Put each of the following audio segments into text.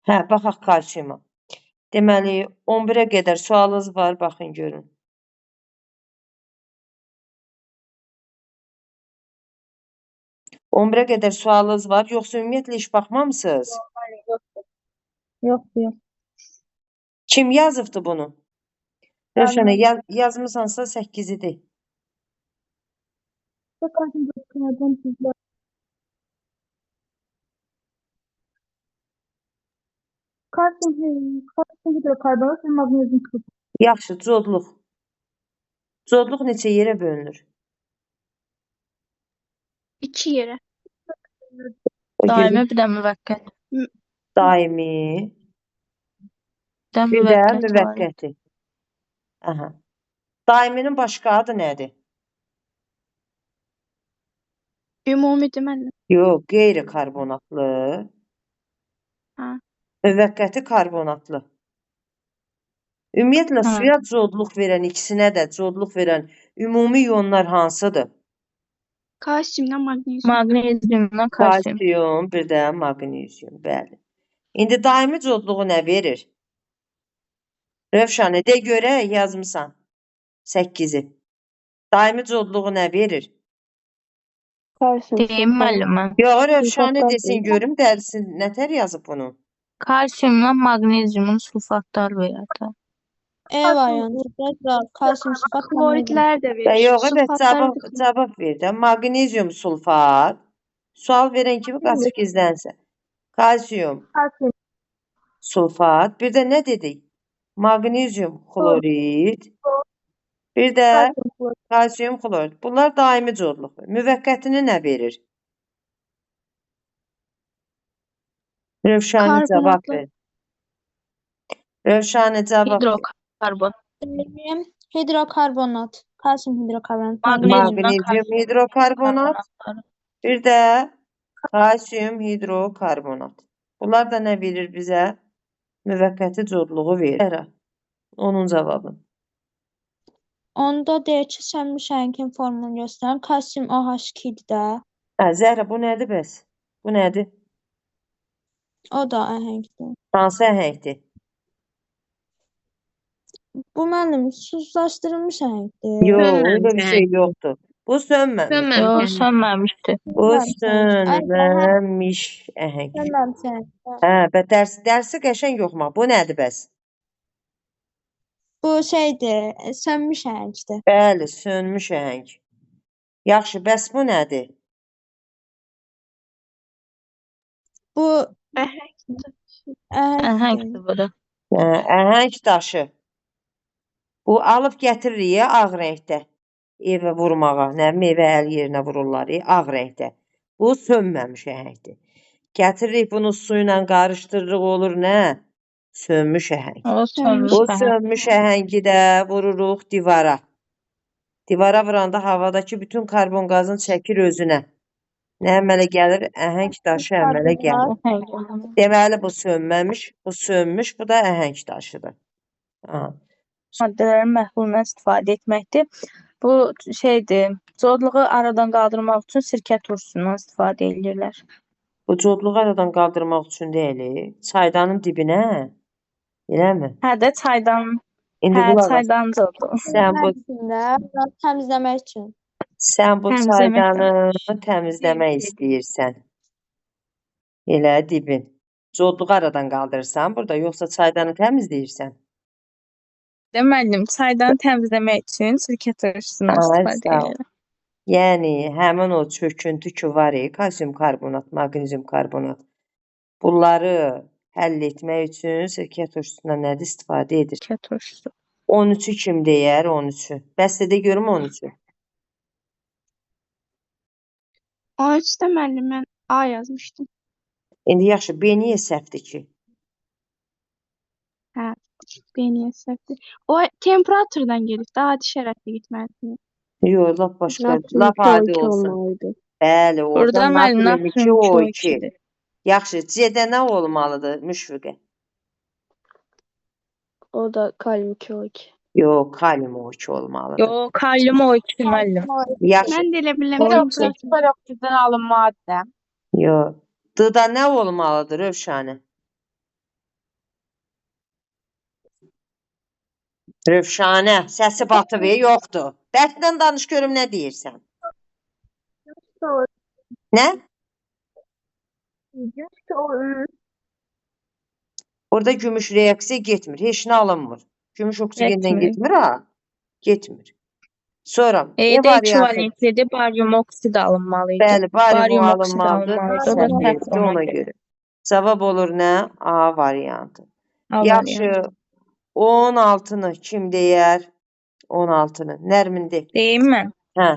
Hə, baxaq kalsiyuma. Deməli, 11-ə qədər sualınız var, baxın görün. On 11-ə qədər sualınız var, yoxsa ümumiyyətlə heç baxmamısınız? Yoxdur. Kim yazıbdı bunu? Rövşənə, yazmısansa 8-idir. Kalsiyum hidrokarbonat və maqnezium sulfat. Yaxşı, codluq. Codluq neçə yerə bölünür? 2 yerə. O Daimi gözü bir də müvəqqəti. daimi, Bir də bir də müvəqqəti var. müvəqqəti. Aha. Daiminin başqa adı nədir? Ümumi deməli. Yox, qeyri-karbonatlı. Ha. Müvəqqəti karbonatlı. Ümumiyyətlə Hə. suya codluq verən, ikisinə də codluq verən ümumi iyonlar hansıdır? Kalsiyumla maqnezium. Maqneziumla kalsiyum. Kalsiyum, bir də maqnezium, bəli. İndi daimi codluğu nə verir? Rövşənə, de görək, yazmısan. 8-i. Daimi codluğu nə verir? Deyim müəllimə. Yox, Rövşənə desin görüm, dərsin nətər yazıb bunu? Kalsiyumla maqneziumun sulfatlar verir də. E variantı kalsiyum sulfat Kloridlər də verir. Yox, evet, Sulfatlar da cavab ver də. Maqnezium sulfat. Sual verən kimi qaçıb gizlənsə. Kalsiyum sulfat. Bir də nə dedik? Maqnezium xlorid. Bir də kalsiyum xlorid. Bunlar daimi codluq. Müvəqqətini nə verir? Rövşəni cavab ver. Rövşəni cavab ver. Hidrokarbon. hidrokarbonat. Kalsiyum hidrokarbonat. Maqnezium hidrokarbonat. Bir də kalsiyum hidrokarbonat. Bunlar da nə verir bizə? Müvəqqəti codluğu verir. Onun cavabı. Onda deyək ki, sönmüş əhəngin formunu göstərən kalsiyum OH2-dir də. Hə, Zəhra, bu nədir bəs? Bu nədir? O da əhəngdir. Hansı əhəngdir? Bu mənim suslaşdırılmış əhəngdir. Yox, öyle bir şey yoxdur. Bu sönməmiş. Yox, sönməmişdir. Bu sönməmiş əhəng. Sönməmiş əhəngdir. Hə, bə dərsi qəşəng oxuma. Bu nədir bəs? Bu şeydir, sönmüş əhəngdir. Bəli, sönmüş əhəng. Yaxşı, bəs bu nədir? Bu Əhəngdir bu da. Hə, əhəng daşı. Bu alıb gətiririk ya, ağ rəngdə. Evə vurmağa, nə meyvə əl yerinə vururlar, ağ rəngdə. Bu sönməmiş əhəngdir. Gətiririk bunu su ilə qarışdırırıq, olur nə? Sönmüş əhəng. O sönmüş Bu əhəng. sönmüş əhəngi də vururuq divara. Divara vuranda havadakı bütün karbon qazını çəkir özünə. Nə əmələ gəlir? Əhəng daşı əmələ gəlir. Deməli, bu sönməmiş, bu sönmüş, bu da əhəng daşıdır. Aha. Maddələrin məhsulundan istifadə etməkdir. Bu şeydir, codluğu aradan qaldırmaq üçün sirkə turşusundan istifadə edirlər. Bu codluğu aradan qaldırmaq üçün deyil, çaydanın dibinə, eləmi? Hə də çaydan, İndi hə qulaq as. çaydan codluğu. Təmizləmək üçün. Sən bu Təmizləmək çaydanı təmizləmək istəyirsən. Elə dibin. Codluğu aradan qaldırırsan burada, yoxsa çaydanı təmizləyirsən? Müəllim, çaydanı təmizləmək üçün sirkə turşusundan istifadə Sağ ol. edirlər. Yəni, həmin o çöküntü ki var, kalsiyum karbonat, maqnezium karbonat. Bunları həll etmək üçün sirkə turşusundan nədir istifadə edir? Sirkə turşusu. 13-ü kim deyər? 13-ü. Bəs də görüm 13-ü. 13-də müəllim mən A yazmışdım. İndi yaxşı, B niyə səhvdir ki? Hə, B-niyə səhvdir. O temperaturdan gedir. Daha adi şəraitdə getməlisiniz. Yox, lap başqa, lap adi olsun. Bəli, Burada orada müəllim natrium 2 O2. 2. Yaxşı, C-də nə olmalıdır Müşfiqə? O da kalium 2O2. Yox, kalium O2 olmalıdır. Yox, kalium O2 müəllim. Yaxşı, Mən də elə biləm. Peroksidən alınma addə. yox. D-da nə olmalıdır Rövşəni? Rövşanə, səsi batıb, yoxdur. Bərkdən danış görüm nə deyirsən. Nə? Burada gümüş reaksiya getmir, heç nə alınmır. Gümüş oksigendən Getmir. getmir ha? Getmir. Sonra E E də variantı. ekvivalentlidir. Baryum oksid alınmalıydı. Bəli, baryum Baryum oksid alınmalıdır. alınmalıdır. O da Səhv səhv etdi ona görə. Cavab olur nə? A variantı. A Yaxşı. variantı. 16-nı kim deyər? 16-nı. Nərmin de. Deyim mən. Hə.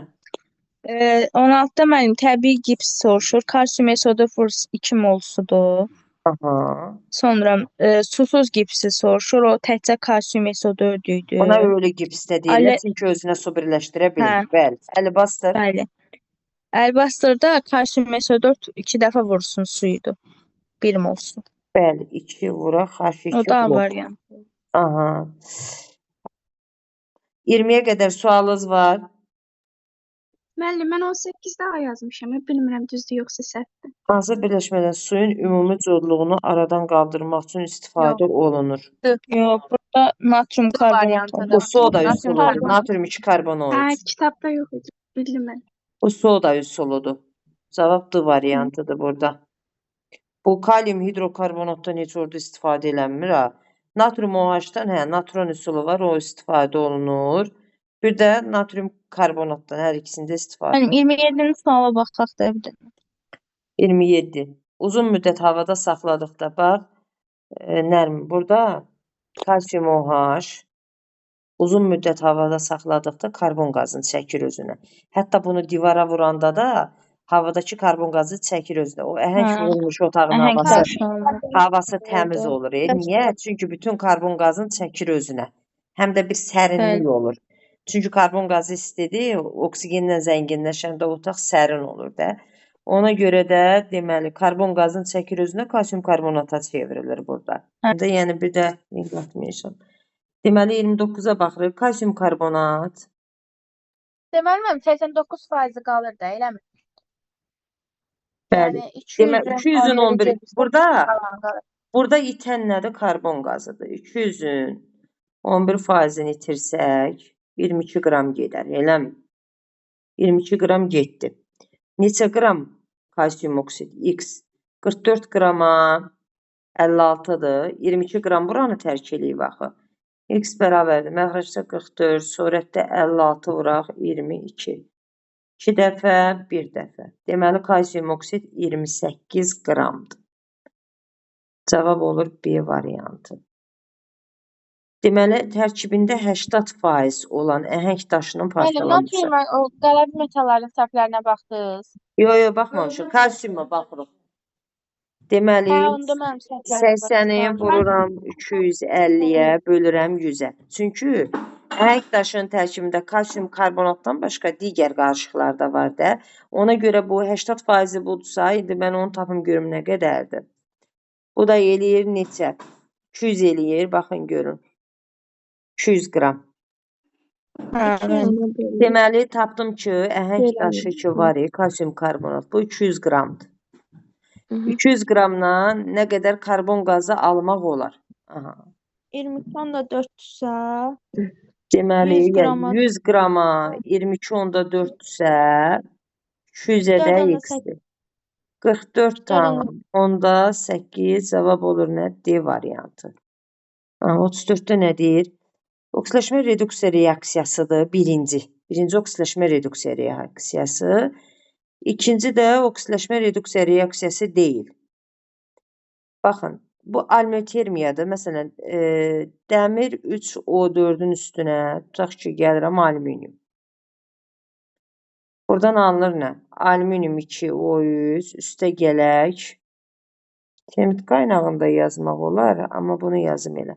16-da mənim təbii gips soruşur. Kalsium esodofurs 2 mol sudur. Aha. Sonra susuz gipsi soruşur. O təkcə kalsium esodördü idi. Ona ölü gips də deyirlər, Ali- çünki özünə su birləşdirə bilir. Hə. Bəli. Əli bastır. Bəli. Əlbastırda kalsium esodört 2 dəfə vursun suydu. 1 mol su. Bəli. 2 vuraq, H2 O da A vuraq. variantı. Aha. 20-yə qədər sualınız var. Müəllim, mən 18-də A yazmışam. Bilmirəm düzdür yoxsa səhvdir. Hansı birləşmədən suyun ümumi codluğunu aradan qaldırmaq üçün istifadə olunur? Yox, burada natrium karbonat variantıdır. var. Bu soda Natrium üsuludur. karbonat. Natrium 2 karbonoid. Hə, kitabda yox idi. Bildim mən. Bu soda üsuludur. Cavab D variantıdır burada. Bu kalium hidrokarbonatdan heç orada istifadə eləmir ha. Natrium OH-dan natron üsulu var, o istifadə olunur. Bir də natrium karbonatdan hər ikisində istifadə. Mənim 27-ci suala baxaq da bir də. 27. Uzun müddət havada saxladıqda bax, Nərmin burada kalsium OH uzun müddət havada saxladıqda karbon qazını çəkir özünə. Hətta bunu divara vuranda da havadakı karbon qazı çəkir özünə. O əhəng Hə. vurmuş otağın Əhəng havası, daşlanır. havası təmiz Oldu. olur. Niyə? Çünki bütün karbon qazını çəkir özünə. Həm də bir sərinlik Bəli. olur. Çünki karbon qazı istidir, oksigenlə zənginləşəndə otaq sərin olur da. Ona görə də deməli karbon qazını çəkir özünə, kalsium karbonata çevrilir burada. Hə. Yəni bir də link atmayacağam. Deməli 29-a baxırıq. Kalsium karbonat. Deməli mənim 89% qalır da, eləmi? Bəli. Yəni Deməli 200-ün 11. Burada qalır. burada itən nədir? Karbon qazıdır. 200-ün 11%-ni itirsək 22 qram gedər, eləmi? 22 qram getdi. Neçə qram kalsium oksid? X 44 qrama 56-dır. 22 qram buranı tərk eləyib axı. X bərabərdir. Məxrəcdə 44, surətdə 56 vuraq 22. 2 dəfə, 1 dəfə. Deməli kalsium oksid 28 qramdır. Cavab olur B variantı. Deməli tərkibində 80% olan əhəng daşının parçalanması. Natrium o qələb metalların səhvlərinə baxdınız. Yo, baxmamışıq. Kalsiuma baxırıq. Deməli, Hə, onda mənim səhvlərim 80-i vururam 250-yə, bölürəm 100-ə. Çünki əhəng daşının tərkibində kalsium karbonatdan başqa digər qarışıqlar da var da. Ona görə bu 80%-i budursa, indi mən onu tapım görüm nə qədərdir. Bu da eləyir neçə? 200 eləyir, baxın görün. 200 qram. Deməli, tapdım ki, əhəng daşı ki var, kalsium karbonat. Bu 200 qramdır. 200 qramdan nə qədər karbon qazı almaq olar? Aha. 22.4-sə Deməli, 100 qrama- 100 qrama 22.4-sə 200-ə də Dörd onda x-dir. 44 tam onda 8 cavab olur nə? D variantı. 34-də nə deyir? Oksidaşma reduksiya reaksiyasıdır birinci. Birinci oksidaşma reduksiya reaksiyası. İkinci də oksidaşma reduksiya reaksiyası deyil. Baxın, bu almiotermiyadır. Məsələn, dəmir 3O4-ün üstünə, tutaq ki, gəlirəm alüminium. Buradan alınır nə? Alüminium 2O3, üstə gələk. Termit qaynağında yazmaq olar, amma bunu yazım elə.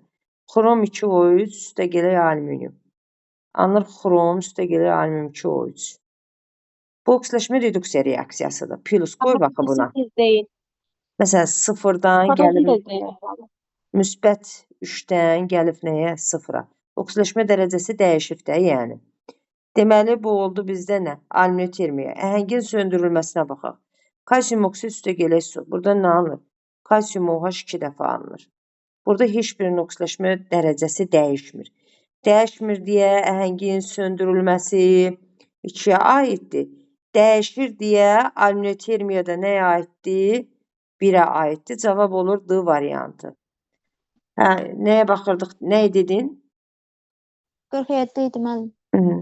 Xrom 2O3, üstə gələk alüminium. Alınır xrom, üstə gələk alüminium 2O3. Bu oksidaşma reduksiya reaksiyasıdır. Plus qoy baxı buna. deyil. Məsələn, sıfırdan Proton gəlib da deyil. müsbət 3-dən gəlib nəyə? Sıfıra. Oksidaşma dərəcəsi dəyişib də, yəni. Deməli, bu oldu bizdə nə? Almiotermiya. Əhəngin söndürülməsinə baxaq. Kalsium oksid üstə gələk su. Burada nə alınır? Kalsium OH 2 dəfə alınır. Burada heç birinin oksidaşma dərəcəsi dəyişmir. Dəyişmir deyə əhəngin söndürülməsi 2-yə aiddir. Dəyişir deyə alünotermiyada nəyə aiddir? 1-ə aiddir. Cavab olur D variantı. Hə, nəyə baxırdıq? Nə dedin? 47 idi müəllim. Hı.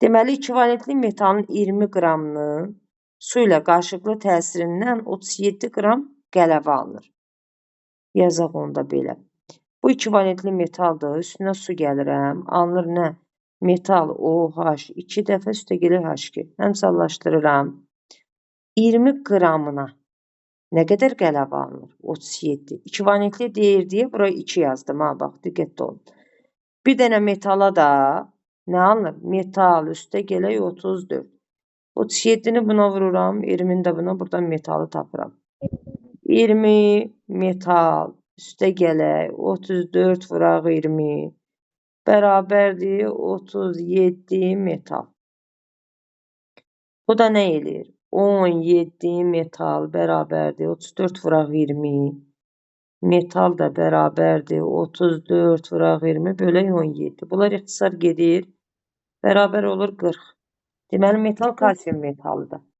Deməli, 2 valentli metalın 20 qramının su ilə qarşılıqlı təsirindən 37 qram qələvə alınır. Yazaq onda belə. Bu 2 valentli metaldır. Üstünə su gəlirəm. Alınır nə? Metal OH 2 dəfə üstəgələ H2. Həmsallaşdırıram. 20 qramına nə qədər qələvə alınır? 37. 2 valentli deyir deyə buraya 2 yazdım. Ha, bax, diqqətli olun. Bir dənə metala da nə alınır? Metal üstəgələ 34. 37-ni buna vururam. 20-ni də buna, buradan metalı tapıram. 20 metal üstəgələk 34 vuraq 20 bərabərdir 37 metal. Bu da nə eləyir? 17 metal bərabərdir 34 vuraq 20 metal da bərabərdir 34 vuraq 20 bölək 17. Bunlar ixtisar gedir. Bərabər olur 40. Deməli, metal kalsium metalıdır.